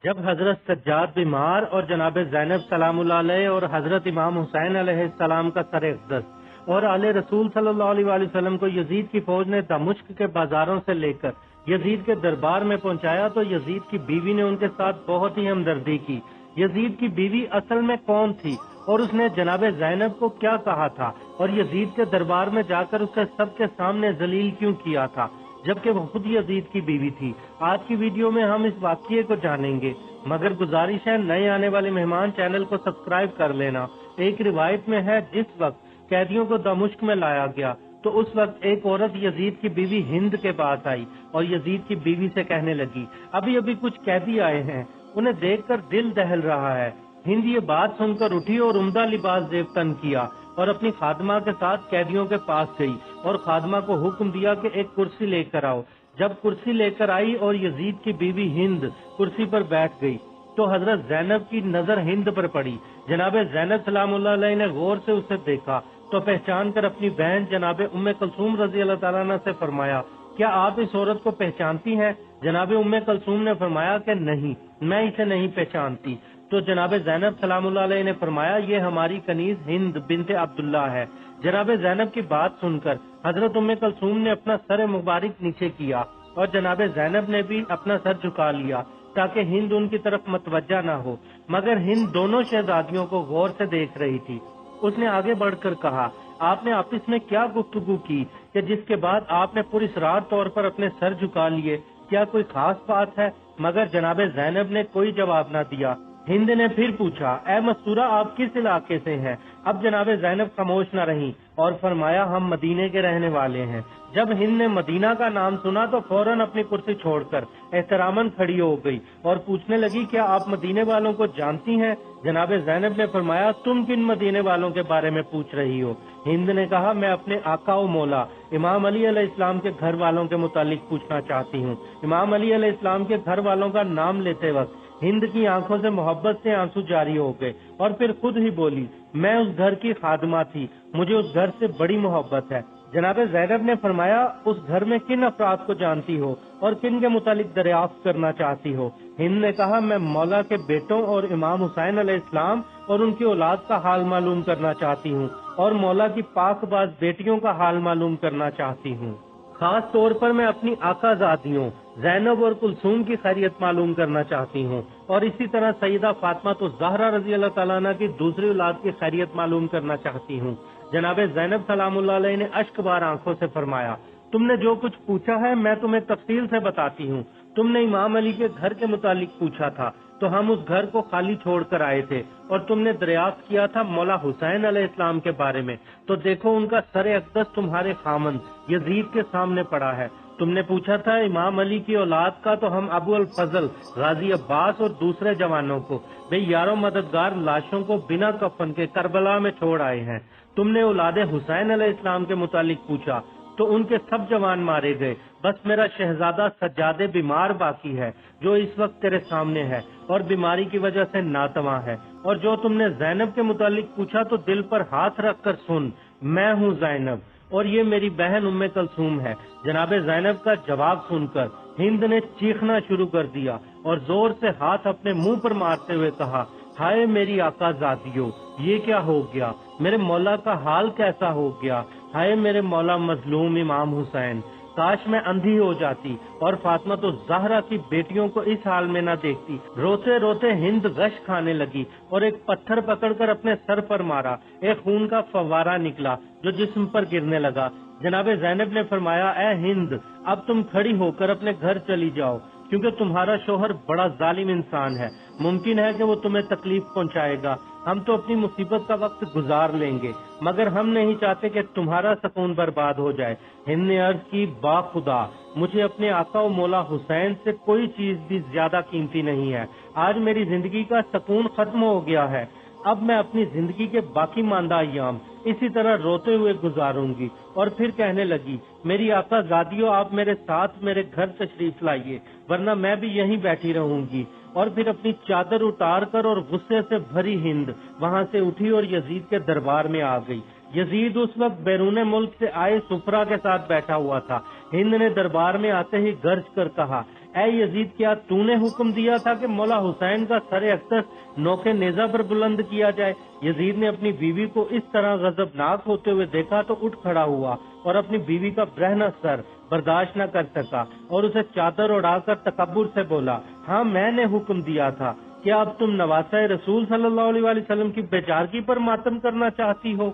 جب حضرت سجاد بیمار اور جناب زینب سلام اللہ علیہ اور حضرت امام حسین علیہ السلام کا سر اقدس اور آل رسول صلی اللہ علیہ وآلہ وسلم کو یزید کی فوج نے دمشق کے بازاروں سے لے کر یزید کے دربار میں پہنچایا تو یزید کی بیوی نے ان کے ساتھ بہت ہی ہمدردی کی۔ یزید کی بیوی اصل میں کون تھی اور اس نے جناب زینب کو کیا کہا تھا اور یزید کے دربار میں جا کر اسے سب کے سامنے ذلیل کیوں کیا تھا جبکہ وہ خود یزید کی بیوی تھی؟ آج کی ویڈیو میں ہم اس واقعے کو جانیں گے، مگر گزارش ہے نئے آنے والے مہمان چینل کو سبسکرائب کر لینا۔ ایک روایت میں ہے جس وقت قیدیوں کو دمشق میں لایا گیا تو اس وقت ایک عورت یزید کی بیوی ہند کے پاس آئی اور یزید کی بیوی سے کہنے لگی، ابھی ابھی کچھ قیدی آئے ہیں، انہیں دیکھ کر دل دہل رہا ہے۔ ہند یہ بات سن کر اٹھی اور عمدہ لباس زیب تن کیا اور اپنی خادمہ کے ساتھ قیدیوں کے پاس گئی اور خادمہ کو حکم دیا کہ ایک کرسی لے کر آؤ۔ جب کرسی لے کر آئی اور یزید کی بیوی ہند کرسی پر بیٹھ گئی تو حضرت زینب کی نظر ہند پر پڑی۔ جناب زینب سلام اللہ علیہ نے غور سے اسے دیکھا تو پہچان کر اپنی بہن جناب ام کلثوم رضی اللہ تعالیٰ عنہ سے فرمایا، کیا آپ اس عورت کو پہچانتی ہیں؟ جناب ام کلثوم نے فرمایا کہ نہیں، میں اسے نہیں پہچانتی۔ تو جناب زینب سلام اللہ علیہ نے فرمایا، یہ ہماری کنیز ہند بنت عبداللہ ہے۔ جناب زینب کی بات سن کر حضرت ام کلثوم نے اپنا سر مبارک نیچے کیا اور جناب زینب نے بھی اپنا سر جھکا لیا تاکہ ہند ان کی طرف متوجہ نہ ہو، مگر ہند دونوں شہزادیوں کو غور سے دیکھ رہی تھی۔ اس نے آگے بڑھ کر کہا، آپ نے آپس میں کیا گفتگو کی کہ جس کے بعد آپ نے پراسرار طور پر اپنے سر جھکا لیے؟ کیا کوئی خاص بات ہے؟ مگر جناب زینب نے کوئی جواب نہ دیا۔ ہند نے پھر پوچھا، اے مستورہ آپ کس علاقے سے ہیں؟ اب جناب زینب خاموش نہ رہیں اور فرمایا، ہم مدینے کے رہنے والے ہیں۔ جب ہند نے مدینہ کا نام سنا تو فوراً اپنی کرسی چھوڑ کر احتراماً کھڑی ہو گئی اور پوچھنے لگی، کیا آپ مدینے والوں کو جانتی ہیں؟ جناب زینب نے فرمایا، تم کن مدینے والوں کے بارے میں پوچھ رہی ہو؟ ہند نے کہا، میں اپنے آقا و مولا امام علی علیہ السلام کے گھر والوں کے متعلق پوچھنا چاہتی ہوں۔ امام علی علیہ السلام کے گھر والوں کا نام لیتے وقت ہند کی آنکھوں سے محبت سے آنسو جاری ہو گئے اور پھر خود ہی بولی، میں اس گھر کی خادمہ تھی، مجھے اس گھر سے بڑی محبت ہے۔ جناب زینب نے فرمایا، اس گھر میں کن افراد کو جانتی ہو اور کن کے متعلق دریافت کرنا چاہتی ہو؟ ہند نے کہا، میں مولا کے بیٹوں اور امام حسین علیہ السلام اور ان کی اولاد کا حال معلوم کرنا چاہتی ہوں اور مولا کی پاک باز بیٹیوں کا حال معلوم کرنا چاہتی ہوں۔ خاص طور پر میں اپنی آقا زادیوں زینب اور کلثوم کی خیریت معلوم کرنا چاہتی ہوں اور اسی طرح سیدہ فاطمہ الزہرا رضی اللہ تعالیٰ عنہ کی دوسری اولاد کی خیریت معلوم کرنا چاہتی ہوں۔ جناب زینب سلام اللہ علیہ نے اشک بار آنکھوں سے فرمایا، تم نے جو کچھ پوچھا ہے میں تمہیں تفصیل سے بتاتی ہوں۔ تم نے امام علی کے گھر کے متعلق پوچھا تھا تو ہم اس گھر کو خالی چھوڑ کر آئے تھے، اور تم نے دریافت کیا تھا مولا حسین علیہ السلام کے بارے میں تو دیکھو ان کا سر اقدس تمہارے خامند یزید کے سامنے پڑا ہے۔ تم نے پوچھا تھا امام علی کی اولاد کا تو ہم ابو الفضل، غازی عباس اور دوسرے جوانوں کو، بے یاروں مددگار لاشوں کو بنا کفن کے کربلا میں چھوڑ آئے ہیں۔ تم نے اولاد حسین علیہ السلام کے متعلق پوچھا تو ان کے سب جوان مارے گئے، بس میرا شہزادہ سجاد بیمار باقی ہے جو اس وقت تیرے سامنے ہے اور بیماری کی وجہ سے ناتواں ہے۔ اور جو تم نے زینب کے متعلق پوچھا تو دل پر ہاتھ رکھ کر سن، میں ہوں زینب اور یہ میری بہن ام کلثوم ہے۔ جناب زینب کا جواب سن کر ہند نے چیخنا شروع کر دیا اور زور سے ہاتھ اپنے منہ پر مارتے ہوئے کہا، ہائے میری آقا زادیوں، یہ کیا ہو گیا؟ میرے مولا کا حال کیسا ہو گیا؟ ہائے میرے مولا مظلوم امام حسین، کاش میں اندھی ہو جاتی اور فاطمہ الزہرا کی بیٹیوں کو اس حال میں نہ دیکھتی۔ روتے روتے ہند غش کھانے لگی اور ایک پتھر پکڑ کر اپنے سر پر مارا، ایک خون کا فوارہ نکلا جو جسم پر گرنے لگا۔ جناب زینب نے فرمایا، اے ہند، اب تم کھڑی ہو کر اپنے گھر چلی جاؤ کیونکہ تمہارا شوہر بڑا ظالم انسان ہے، ممکن ہے کہ وہ تمہیں تکلیف پہنچائے گا۔ ہم تو اپنی مصیبت کا وقت گزار لیں گے مگر ہم نہیں چاہتے کہ تمہارا سکون برباد ہو جائے۔ ہند نے عرض کی، با خدا، مجھے اپنے آقا و مولا حسین سے کوئی چیز بھی زیادہ قیمتی نہیں ہے۔ آج میری زندگی کا سکون ختم ہو گیا ہے، اب میں اپنی زندگی کے باقی ماندہ ایام اسی طرح روتے ہوئے گزاروں گی۔ اور پھر کہنے لگی، میری آقا زادیوں، آپ میرے ساتھ میرے گھر تشریف لائیے ورنہ میں بھی یہیں بیٹھی رہوں گی۔ اور پھر اپنی چادر اتار کر اور غصے سے بھری ہند وہاں سے اٹھی اور یزید کے دربار میں آ گئی۔ یزید اس وقت بیرون ملک سے آئے سفرا کے ساتھ بیٹھا ہوا تھا۔ ہند نے دربار میں آتے ہی گرج کر کہا، اے یزید کیا تو نے حکم دیا تھا کہ مولا حسین کا سر اقدس نوکے نیزہ پر بلند کیا جائے؟ یزید نے اپنی بیوی کو اس طرح غضبناک ہوتے ہوئے دیکھا تو اٹھ کھڑا ہوا اور اپنی بیوی کا برہنہ سر برداشت نہ کر سکا اور اسے چادر اڑا کر تکبر سے بولا، ہاں میں نے حکم دیا تھا، کیا اب تم نواسہ رسول صلی اللہ علیہ وآلہ وسلم کی بیچارگی پر ماتم کرنا چاہتی ہو؟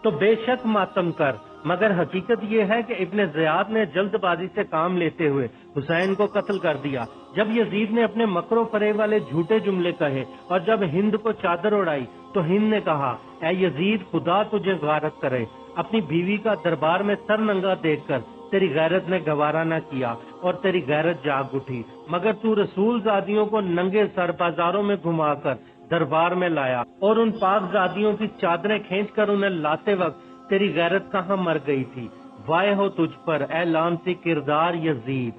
تو بے شک ماتم کر، مگر حقیقت یہ ہے کہ ابن زیاد نے جلد بازی سے کام لیتے ہوئے حسین کو قتل کر دیا۔ جب یزید نے اپنے مکر و فریب والے جھوٹے جملے کہے اور جب ہند کو چادر اڑائی تو ہند نے کہا، اے یزید خدا تجھے غارت کرے، اپنی بیوی کا دربار میں سر ننگا دیکھ کر تیری غیرت نے گوارا نہ کیا اور تیری غیرت جاگ اٹھی، مگر تو رسول زادیوں کو ننگے سر بازاروں میں گھما کر دربار میں لایا اور ان پاک زادیوں کی چادریں کھینچ کر انہیں لاتے وقت تیری غیرت کہاں مر گئی تھی؟ وائے ہو تجھ پر اے لعنتی کردار یزید!